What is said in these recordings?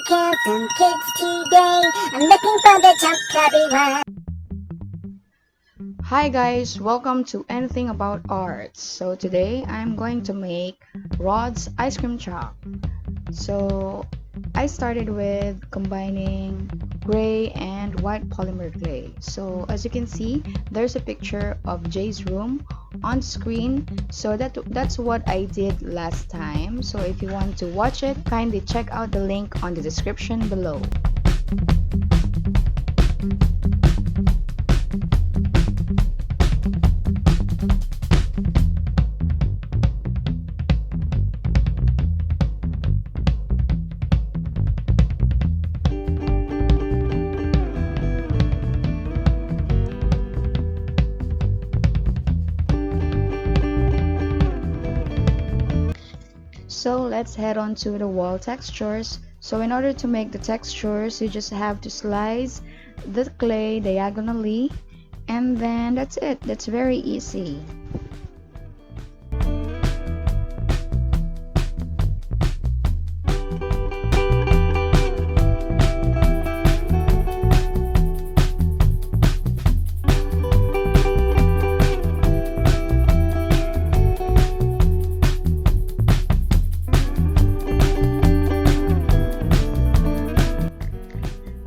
kill some kids today. I'm looking for the chump clubby one. Hi guys, welcome to Anything About Arts. So today I'm going to make Rod's ice cream truck. So I started with combining gray and white polymer clay. So as you can see, there's a picture of Jay's room on screen. So that's what I did last time. So if you want to watch it, kindly check out the link on the description below. So let's head on to the wall textures. So in order to make the textures, you just have to slice the clay diagonally, and then that's it. That's very easy.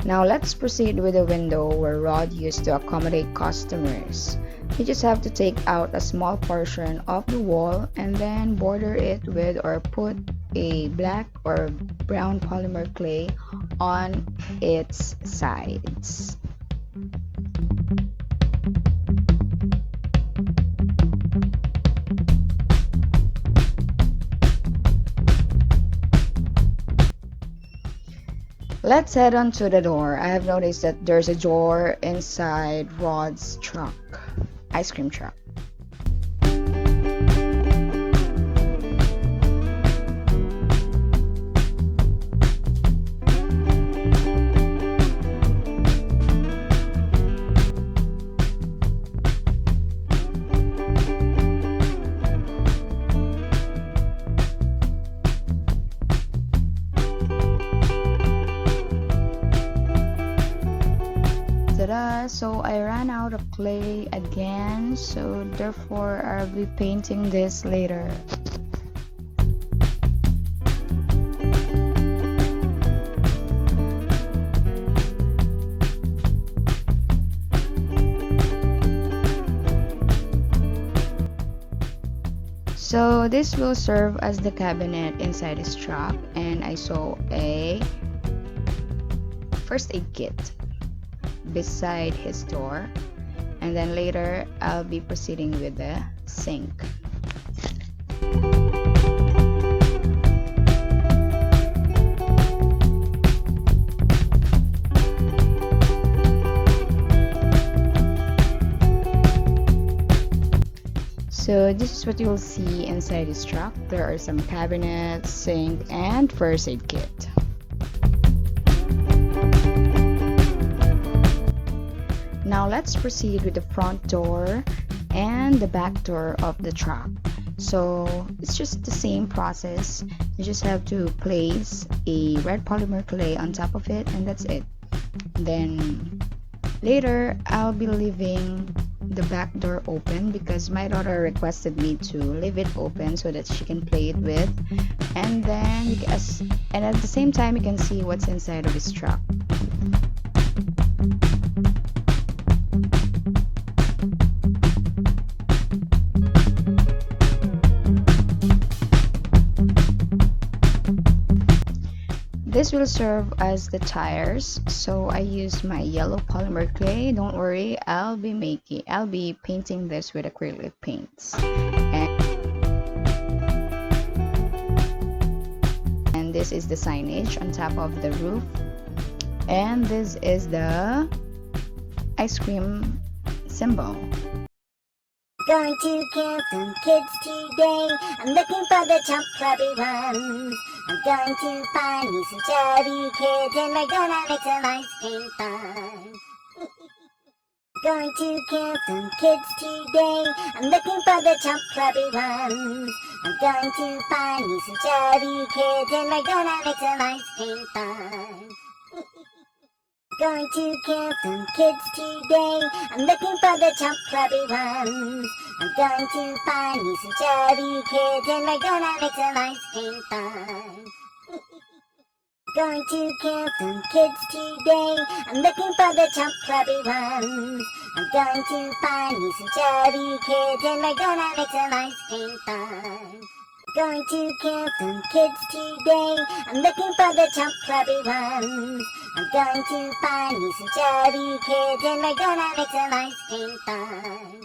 Now let's proceed with the window where Rod used to accommodate customers. You just have to take out a small portion of the wall and then border it with or put a black or brown polymer clay on its sides. Let's head on to the door. I have noticed that there's a door inside Rod's truck, ice cream truck. So I ran out of clay again, so therefore I'll be painting this later. So this will serve as the cabinet inside this truck, and I saw a first aid kit beside his door, and then later I'll be proceeding with the sink. So this is what you will see inside this truck. There are some cabinets, sink, and first aid kit. Now let's proceed with the front door and the back door of the truck. So it's just the same process. You just have to place a red polymer clay on top of it, and that's it. Then later I'll be leaving the back door open because my daughter requested me to leave it open so that she can play it with, and then and at the same time you can see what's inside of this truck. This will serve as the tires, so I used my yellow polymer clay. Don't worry, I'll be painting this with acrylic paints. And this is the signage on top of the roof. And this is the ice cream symbol. Going to kill some kids today. I'm looking for the chump clubby ones. I'm going to find me some chubby kids, and we're gonna make some ice cream fun. Going to kill some kids today. I'm looking for the chump clubby ones. I'm going to find me some chubby kids and we're gonna make some ice cream fun. Going to kill some kids today. I'm looking for the chump clubby ones. I'm going to find me some chubby kids and we're gonna make some ice cream fun. Going to kill some kids today. I'm looking for the chump clubby ones. I'm going to find me some chubby kids and we're gonna make some ice cream fun. Going to kill some kids today. I'm looking for the chump clubby ones. I'm going to find me some chubby kids and we're gonna make some ice cream fun.